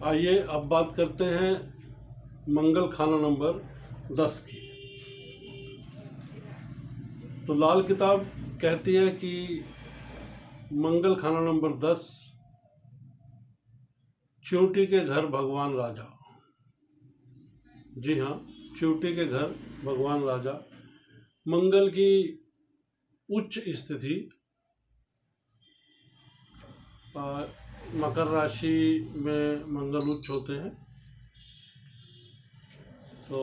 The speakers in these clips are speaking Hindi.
आइए अब बात करते हैं मंगल खाना नंबर 10 की। तो लाल किताब कहती है कि मंगल खाना नंबर 10, चिंटी के घर भगवान राजा। जी हाँ, चिंटी के घर भगवान राजा। मंगल की उच्च स्थिति मकर राशि में मंगल उच्च होते हैं। तो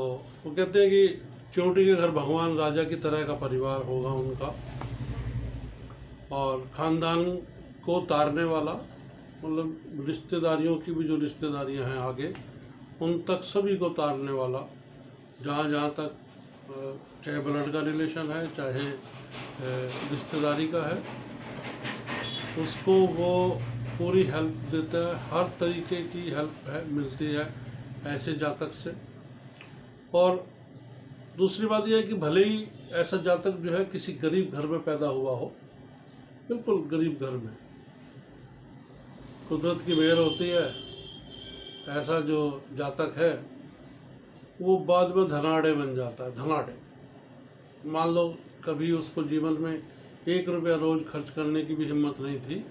वो कहते हैं कि चिंटी के घर भगवान राजा की तरह का परिवार होगा उनका, और खानदान को तारने वाला, मतलब रिश्तेदारियों की भी जो रिश्तेदारियां हैं आगे, उन तक सभी को तारने वाला, जहाँ जहाँ तक चाहे ब्लड का रिलेशन है चाहे रिश्तेदारी का है, उसको वो पूरी हेल्प देता है। हर तरीके की हेल्प मिलती है ऐसे जातक से। और दूसरी बात यह है कि भले ही ऐसा जातक जो है किसी गरीब घर में पैदा हुआ हो, बिल्कुल गरीब घर में, कुदरत की मेहर होती है, ऐसा जो जातक है वो बाद में धनाढ़ बन जाता है। धनाढ़, मान लो कभी उसको जीवन में 1 रुपया रोज खर्च करने की भी हिम्मत नहीं थी,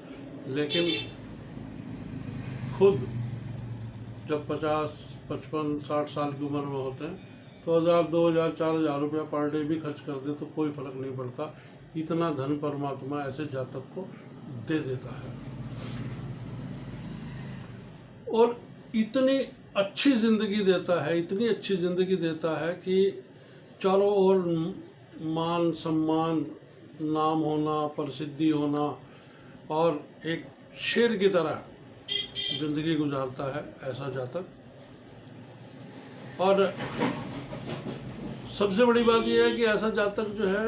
लेकिन खुद जब 50, 55, 60 साल की उम्र में होते हैं तो 1000, 2000, 4000 रुपया पर डे भी खर्च कर दे तो कोई फर्क नहीं पड़ता। इतना धन परमात्मा ऐसे जातक को दे देता है, और इतनी अच्छी जिंदगी देता है, इतनी अच्छी जिंदगी देता है कि चारों ओर मान सम्मान, नाम होना, प्रसिद्धि होना, और एक शेर की तरह जिंदगी गुजारता है ऐसा जातक। और सबसे बड़ी बात यह है कि ऐसा जातक जो है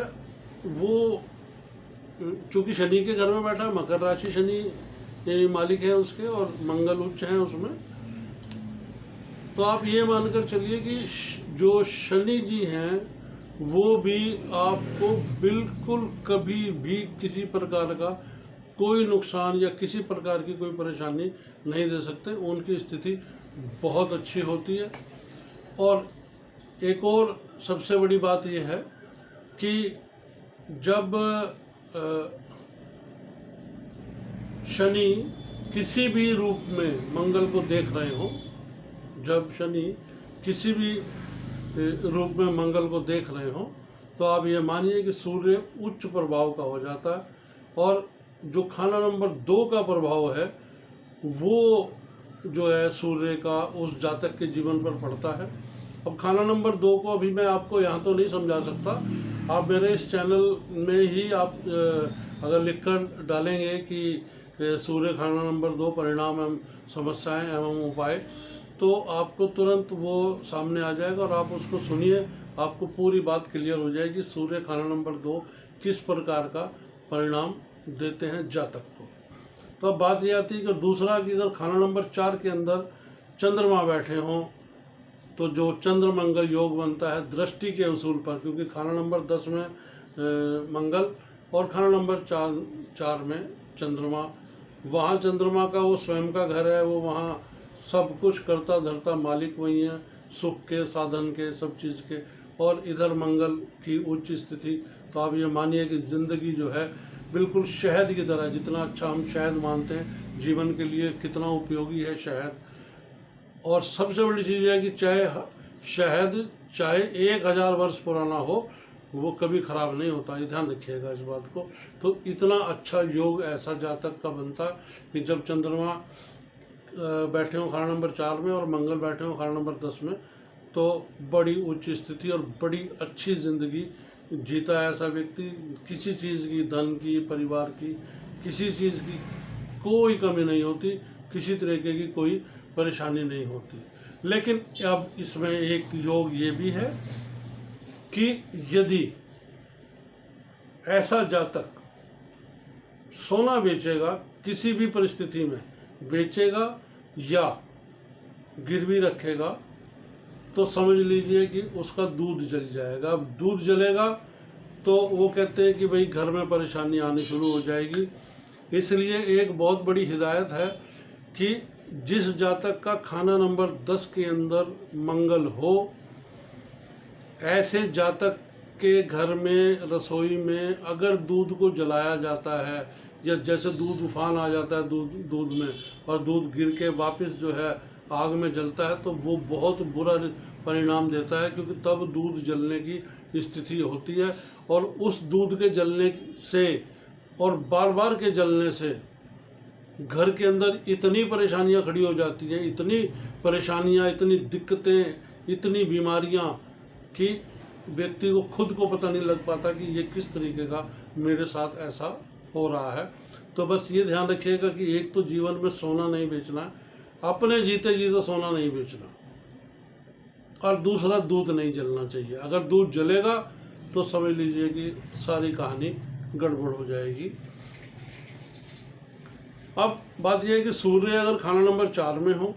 वो, चूंकि शनि के घर में बैठा है, मकर राशि शनि मालिक है उसके, और मंगल उच्च है उसमें, तो आप ये मानकर चलिए कि जो शनि जी हैं वो भी आपको बिल्कुल कभी भी किसी प्रकार का कोई नुकसान या किसी प्रकार की कोई परेशानी नहीं दे सकते। उनकी स्थिति बहुत अच्छी होती है। और एक और सबसे बड़ी बात यह है कि जब शनि किसी भी रूप में मंगल को देख रहे हो, जब शनि किसी भी रूप में मंगल को देख रहे हो, तो आप ये मानिए कि सूर्य उच्च प्रभाव का हो जाता है, और जो खाना नंबर 2 का प्रभाव है वो जो है सूर्य का उस जातक के जीवन पर पड़ता है। अब खाना नंबर 2 को अभी मैं आपको यहाँ तो नहीं समझा सकता, आप मेरे इस चैनल में ही आप अगर लिखकर डालेंगे कि सूर्य खाना नंबर 2 परिणाम एवं समस्याएं एवं उपाय, तो आपको तुरंत वो सामने आ जाएगा और आप उसको सुनिए, आपको पूरी बात क्लियर हो जाएगी सूर्य खाना नंबर 2 किस प्रकार का परिणाम देते हैं जातक को। तो अब बात ये आती है कि दूसरा, कि अगर खाना नंबर 4 के अंदर चंद्रमा बैठे हों तो जो चंद्र मंगल योग बनता है दृष्टि के उसूल पर, क्योंकि खाना नंबर 10 में मंगल और खाना नंबर 4 में चंद्रमा, वहाँ चंद्रमा का वो स्वयं का घर है, वो वहाँ सब कुछ करता धरता मालिक वही है, सुख के, साधन के, सब चीज़ के। और इधर मंगल की उच्च स्थिति, तो आप ये मानिए कि ज़िंदगी जो है बिल्कुल शहद की तरह, जितना अच्छा हम शहद मानते हैं जीवन के लिए, कितना उपयोगी है शहद। और सबसे बड़ी चीज़ है कि चाहे शहद चाहे 1000 वर्ष पुराना हो, वो कभी ख़राब नहीं होता, ये ध्यान रखिएगा इस बात को। तो इतना अच्छा योग ऐसा जातक का बनता है कि जब चंद्रमा बैठे हो खाना नंबर 4 में और मंगल बैठे हो खाना नंबर 10 में, तो बड़ी उच्च स्थिति और बड़ी अच्छी ज़िंदगी जीता है ऐसा व्यक्ति। किसी चीज़ की, धन की, परिवार की, किसी चीज़ की कोई कमी नहीं होती, किसी तरीके की कोई परेशानी नहीं होती। लेकिन अब इसमें एक योग ये भी है कि यदि ऐसा जातक सोना बेचेगा, किसी भी परिस्थिति में बेचेगा या गिरवी रखेगा, तो समझ लीजिए कि उसका दूध जल जाएगा। अब दूध जलेगा तो वो कहते हैं कि भाई घर में परेशानी आनी शुरू हो जाएगी। इसलिए एक बहुत बड़ी हिदायत है कि जिस जातक का खाना नंबर 10 के अंदर मंगल हो, ऐसे जातक के घर में रसोई में अगर दूध को जलाया जाता है या जैसे दूध उफान आ जाता है दूध में और दूध गिर के वापस जो है आग में जलता है, तो वो बहुत बुरा परिणाम देता है, क्योंकि तब दूध जलने की स्थिति होती है। और उस दूध के जलने से और बार बार के जलने से घर के अंदर इतनी परेशानियां खड़ी हो जाती हैं, इतनी परेशानियां, इतनी दिक्कतें, इतनी बीमारियां कि व्यक्ति को खुद को पता नहीं लग पाता कि ये किस तरीके का मेरे साथ ऐसा हो रहा है। तो बस ये ध्यान रखिएगा कि एक तो जीवन में सोना नहीं बेचना है, अपने जीते जी तो सोना नहीं बेचना, और दूसरा दूध नहीं जलना चाहिए। अगर दूध जलेगा तो समझ लीजिए कि सारी कहानी गड़बड़ हो जाएगी। अब बात यह है कि सूर्य अगर खाना नंबर 4 में हो,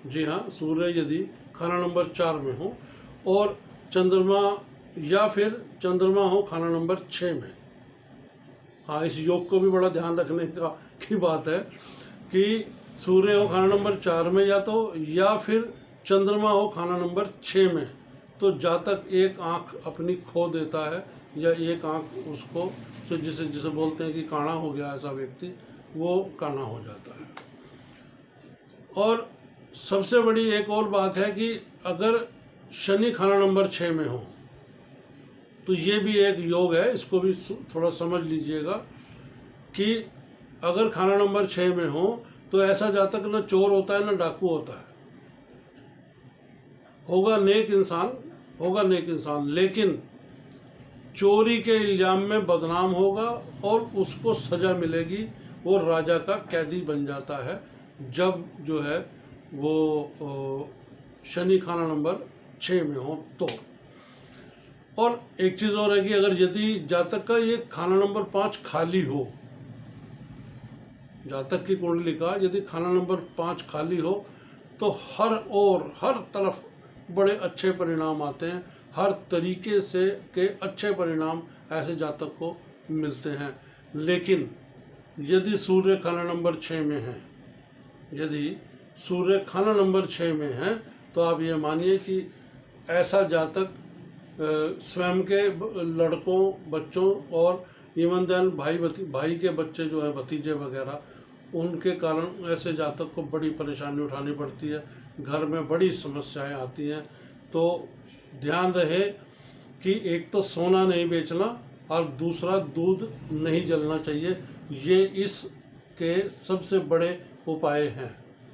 जी हाँ, सूर्य यदि खाना नंबर 4 में हो और चंद्रमा या फिर चंद्रमा हो खाना नंबर 6 में, हाँ, इस योग को भी बड़ा ध्यान रखने की बात है कि सूर्य हो खाना नंबर 4 में या फिर चंद्रमा हो खाना नंबर 6 में, तो जातक एक आंख अपनी खो देता है या एक आंख उसको जिसे बोलते हैं कि काना हो गया, ऐसा व्यक्ति वो काना हो जाता है। और सबसे बड़ी एक और बात है कि अगर शनि खाना नंबर 6 में हो, तो ये भी एक योग है, इसको भी थोड़ा समझ लीजिएगा कि अगर खाना नंबर 6 में हो तो ऐसा जातक न चोर होता है न डाकू होता है, होगा नेक इंसान, लेकिन चोरी के इल्जाम में बदनाम होगा और उसको सजा मिलेगी, वो राजा का कैदी बन जाता है जब जो है वो शनि खाना नंबर 6 में हो तो। और एक चीज़ और है कि अगर यदि जातक का ये खाना नंबर 5 खाली हो, जातक की कुंडली का यदि खाना नंबर 5 खाली हो, तो हर तरफ बड़े अच्छे परिणाम आते हैं, हर तरीके से के अच्छे परिणाम ऐसे जातक को मिलते हैं। लेकिन यदि सूर्य खाना नंबर 6 में है, यदि सूर्य खाना नंबर 6 में है, तो आप ये मानिए कि ऐसा जातक स्वयं के लड़कों, बच्चों और इवन देन भाई के बच्चे जो है, भतीजे वगैरह, उनके कारण ऐसे जातक को बड़ी परेशानी उठानी पड़ती है, घर में बड़ी समस्याएं आती हैं। तो ध्यान रहे कि एक तो सोना नहीं बेचना और दूसरा दूध नहीं जलना चाहिए, ये इसके सबसे बड़े उपाय हैं।